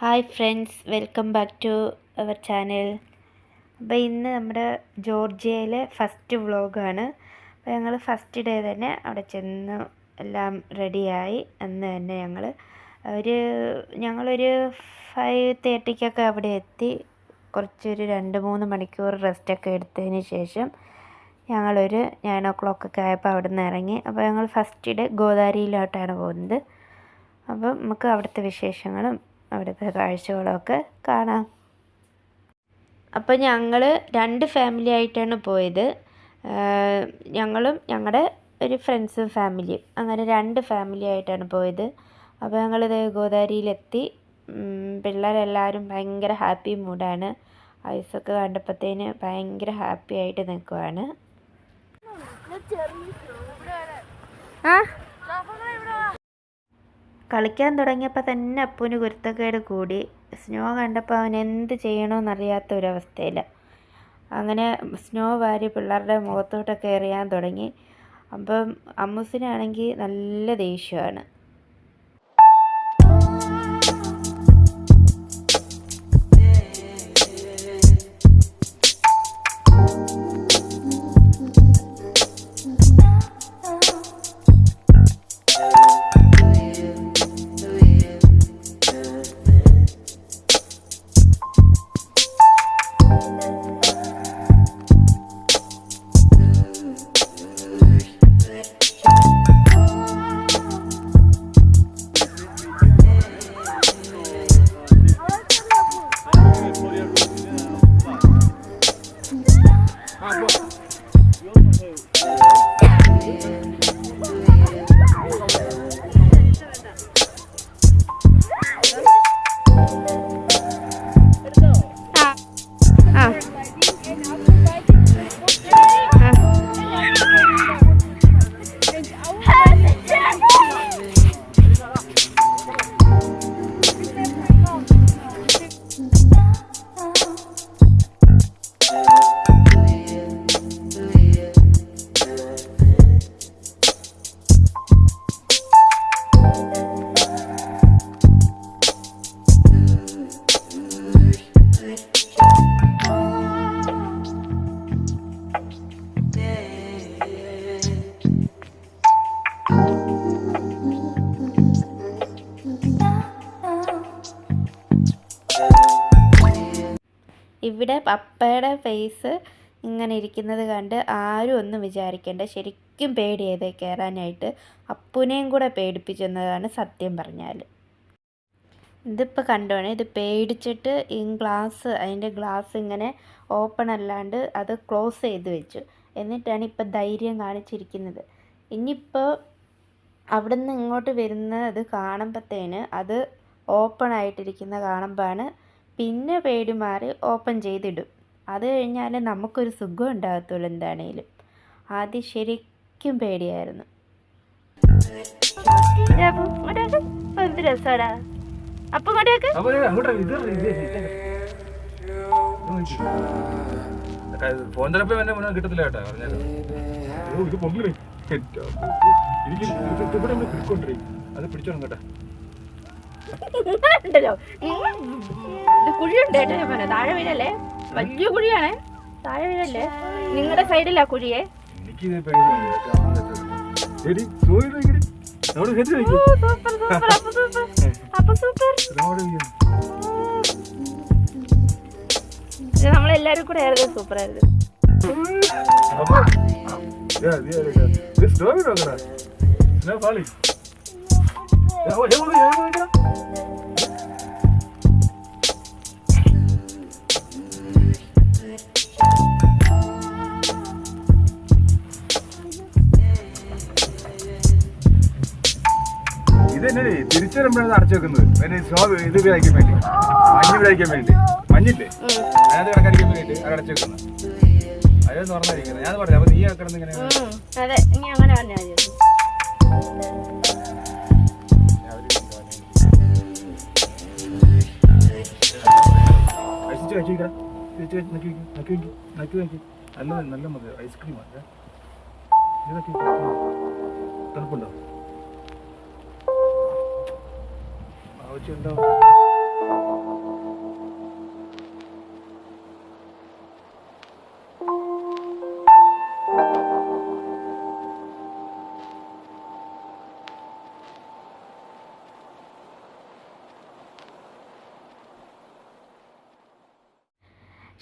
Hi friends, welcome back to our channel. അപ്പോൾ ഇന്ന് നമ്മുടെ ജോർജിയയിലെ ഫസ്റ്റ് വ്ളോഗാണ്. അപ്പോൾ ഞങ്ങൾ ഫസ്റ്റ് ഡേ തന്നെ അവിടെ ചെന്ന് എല്ലാം റെഡിയായി. അന്ന് തന്നെ ഞങ്ങളൊരു 5:30 അവിടെ എത്തി. കുറച്ചൊരു 2-3 മണിക്കൂർ റെസ്റ്റൊക്കെ എടുത്തതിന് ശേഷം ഞങ്ങളൊരു 9 ആയപ്പോൾ അവിടെ നിന്ന് ഇറങ്ങി. അപ്പോൾ ഞങ്ങൾ ഫസ്റ്റ് ഡേ ഗോദാരിയിലോട്ടാണ് പോകുന്നത്. അപ്പം നമുക്ക് അവിടുത്തെ വിശേഷങ്ങളും അവിടുത്തെ കാഴ്ചകളൊക്കെ കാണാം. അപ്പോൾ ഞങ്ങൾ 2 ഫാമിലി ആയിട്ടാണ് പോയത്. ഞങ്ങളും ഞങ്ങളുടെ ഒരു ഫ്രണ്ട്സും ഫാമിലിയും, അങ്ങനെ 2 ഫാമിലി ആയിട്ടാണ് പോയത്. അപ്പോൾ ഞങ്ങളിത് ഗോദാരിയിലെത്തി. പിള്ളേരെല്ലാവരും ഭയങ്കര ഹാപ്പി മൂഡാണ്. ഐസൊക്കെ കണ്ടപ്പോഴത്തേന് ഭയങ്കര ഹാപ്പി ആയിട്ട് നിൽക്കുവാണ്. കളിക്കാൻ തുടങ്ങിയപ്പോൾ തന്നെ അപ്പുവിന് കുരുത്തക്കേട് കൂടി. സ്നോ കണ്ടപ്പോൾ അവൻ എന്ത് ചെയ്യണമെന്നറിയാത്ത ഒരവസ്ഥയില്ല. അങ്ങനെ സ്നോ വാരി പിള്ളേരുടെ മുഖത്തോട്ടൊക്കെ എറിയാൻ തുടങ്ങി. അപ്പം അമ്മൂസിനാണെങ്കിൽ നല്ല ദേഷ്യമാണ്. ഇവിടെ പപ്പയുടെ ഫേസ് ഇങ്ങനെ ഇരിക്കുന്നത് കണ്ട് ആരും ഒന്നും വിചാരിക്കേണ്ട. ശരിക്കും പേടിയായത് കയറാനായിട്ട്. അപ്പുവിനെയും കൂടെ പേടിപ്പിച്ചെന്നതാണ് സത്യം പറഞ്ഞാൽ. ഇതിപ്പോൾ കണ്ടോണേ, ഇത് പേടിച്ചിട്ട് അതിൻ്റെ ഗ്ലാസ് ഇങ്ങനെ ഓപ്പൺ അല്ലാണ്ട് അത് ക്ലോസ് ചെയ്ത് വെച്ചു. എന്നിട്ടാണ് ഇപ്പോൾ ധൈര്യം കാണിച്ചിരിക്കുന്നത്. ഇനിയിപ്പോൾ അവിടെ നിന്ന് ഇങ്ങോട്ട് വരുന്നത് കാണുമ്പോഴത്തേന് അത് ഓപ്പൺ ആയിട്ടിരിക്കുന്ന കാണുമ്പോഴാണ് പിന്നെ പേടി മാറി ഓപ്പൺ ചെയ്തിടും. അത് കഴിഞ്ഞാൽ നമുക്കൊരു സുഖം ഉണ്ടാകത്തുള്ളൂ. എന്താണേലും ആദ്യം ശരിക്കും പേടിയായിരുന്നു. എന്ത് രസമാടാ. അപ്പം കിട്ടത്തില്ല കേട്ടോ. അത് പിടിച്ചോണം കേട്ടോ. ഉണ്ടല്ലോ കുഴിയുണ്ട് കേട്ടോ. ഞാൻ പറഞ്ഞ താഴെ വീഴല്ലേ, വലിയ കുഴിയാണ്. താഴെ വീഴല്ലേ, നിങ്ങളുടെ സൈഡിലാ കുഴിയെ. നമ്മളെല്ലാരും കൂടെ ആയിരുന്നു. സൂപ്പർ ആയിരുന്നു. ഇതെന്നെ തിരിച്ചു വരുമ്പോഴാണ് അടച്ചു വെക്കുന്നത്. സ്നോ ഇത് ഉപയോഗിക്കാൻ വേണ്ടി, മഞ്ഞ് ഉപയോഗിക്കാൻ വേണ്ടി. മഞ്ഞില്ലേ അതിനകത്ത് കിടക്കാതിരിക്കാൻ വേണ്ടിട്ട് അത് അടച്ചു വെക്കുന്നത്. അത് തുറന്നിരിക്കുന്നത്. ഞാൻ പറഞ്ഞു. അപ്പൊ നീ കിടന്ന് ഇങ്ങനെ നല്ല മതി. ഐസ്ക്രീം തണുപ്പുണ്ടോ? ആവശ്യമുണ്ടോ?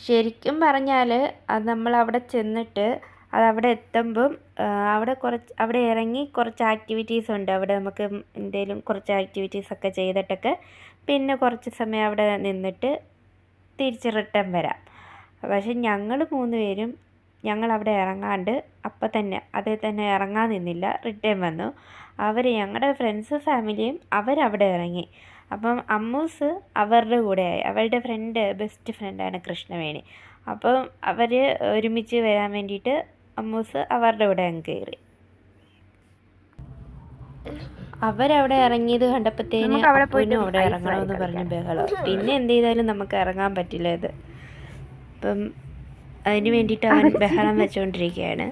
ശരിക്കും പറഞ്ഞാൽ അത് നമ്മളവിടെ ചെന്നിട്ട് അതവിടെ എത്തുമ്പം അവിടെ ഇറങ്ങി കുറച്ച് ആക്ടിവിറ്റീസ് ഉണ്ട്. അവിടെ നമുക്ക് എന്തെങ്കിലും കുറച്ച് ആക്ടിവിറ്റീസൊക്കെ ചെയ്തിട്ടൊക്കെ പിന്നെ കുറച്ച് സമയം അവിടെ നിന്നിട്ട് തിരിച്ച് റിട്ടേൺ വരാം. പക്ഷെ ഞങ്ങൾ 3 പേരും ഞങ്ങളവിടെ ഇറങ്ങാണ്ട് അപ്പം തന്നെ അതിൽ തന്നെ ഇറങ്ങാൻ നിന്നില്ല, റിട്ടേൺ വന്നു. ഞങ്ങളുടെ ഫ്രണ്ട്സ് ഫാമിലിയും അവരവിടെ ഇറങ്ങി. അപ്പം അമ്മൂസ് അവരുടെ കൂടെയായി. അവളുടെ ബെസ്റ്റ് ഫ്രണ്ടാണ് കൃഷ്ണവേണി. അപ്പം അവർ ഒരുമിച്ച് വരാൻ വേണ്ടിയിട്ട് അമ്മൂസ് അവരുടെ കൂടെ അങ്ങ് കയറി. അവരവിടെ ഇറങ്ങിയത് കണ്ടപ്പോഴത്തേന് അപ്പൂനും അവിടെ ഇറങ്ങണമെന്ന് പറഞ്ഞ് ബഹളം. പിന്നെ എന്ത് ചെയ്താലും നമുക്ക് ഇറങ്ങാൻ പറ്റില്ല ഇത്. അപ്പം അതിന് വേണ്ടിയിട്ട് അവൻ ബഹളം വെച്ചുകൊണ്ടിരിക്കുകയാണ്.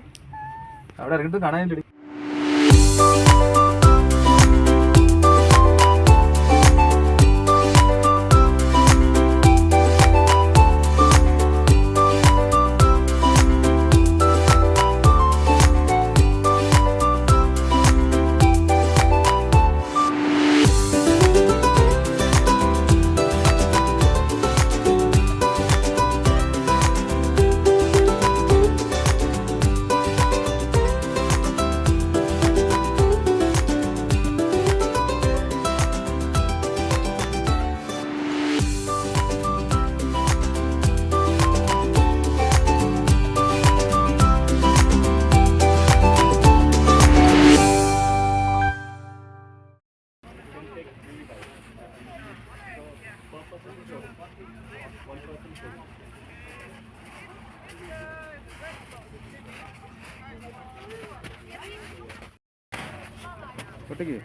ഒറ്റയ്ക്ക്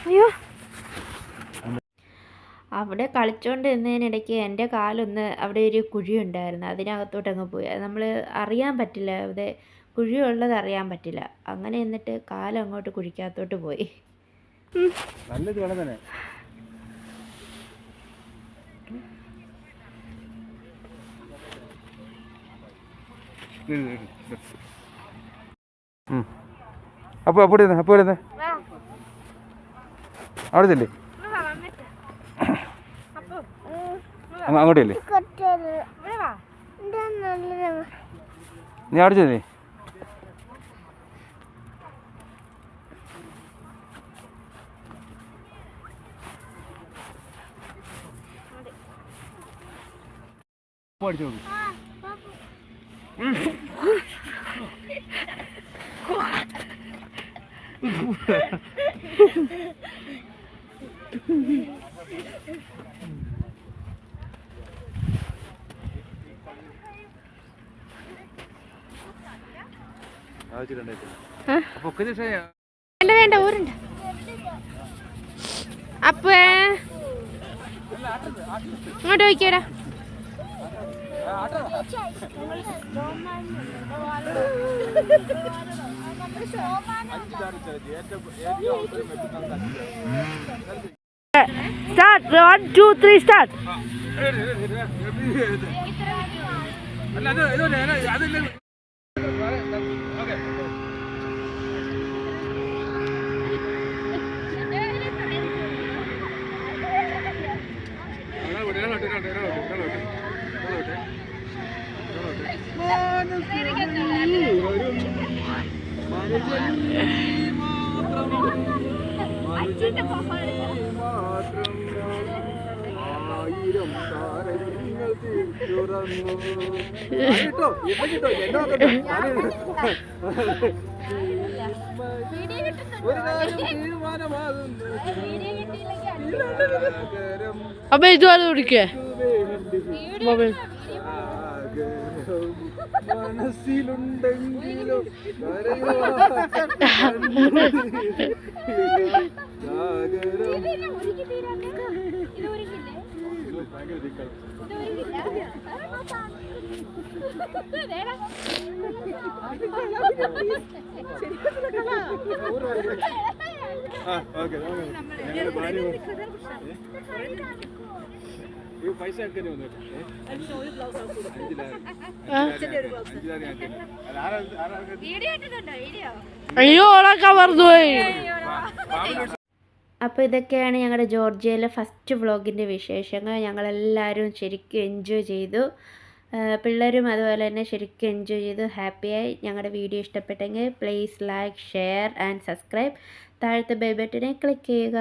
അയ്യോ, അവിടെ കളിച്ചോണ്ടിരുന്നതിനിടയ്ക്ക് എൻ്റെ കാലൊന്ന് അവിടെ ഒരു കുഴി ഉണ്ടായിരുന്നു, അതിനകത്തോട്ടങ്ങ് പോയി. അത് നമ്മൾ അറിയാൻ പറ്റില്ല, അവിടെ കുഴിയുള്ളത് അറിയാൻ പറ്റില്ല. അങ്ങനെ എന്നിട്ട് കാലങ്ങോട്ട് കുഴിക്കകത്തോട്ട് പോയി. നല്ല ചൂട തന്നെ. അപ്പോൾ അവിടെ ചെല്ലേ, അങ്ങോട്ടല്ലേ നീ അവിടെ ചെല്ലേ. അടിച്ചു നോക്കി വേണ്ട ഊരുണ്ട്. അപ്പ ഇങ്ങോട്ട് നോക്കിയടാ. Start 1 2 3 start. അപ്പൊ ഇതുപോലെ കുടിക്കേ മനസ്സിലുണ്ടെങ്കിലും ഈ പൈസ ഒക്കെ വന്നിട്ട് അയ്യോ ഓളൊക്കെ മറന്നുപോയി. അപ്പോൾ ഇതൊക്കെയാണ് ഞങ്ങളുടെ ജോർജിയയിലെ ഫസ്റ്റ് വ്ളോഗിൻ്റെ വിശേഷങ്ങൾ. ഞങ്ങളെല്ലാവരും ശരിക്കും എൻജോയ് ചെയ്തു. പിള്ളേരും അതുപോലെ തന്നെ ശരിക്കും എൻജോയ് ചെയ്തു, ഹാപ്പിയായി. ഞങ്ങളുടെ വീഡിയോ ഇഷ്ടപ്പെട്ടെങ്കിൽ please like, share and subscribe. താഴത്തെ ബെൽ ബട്ടനെ ക്ലിക്ക് ചെയ്യുക.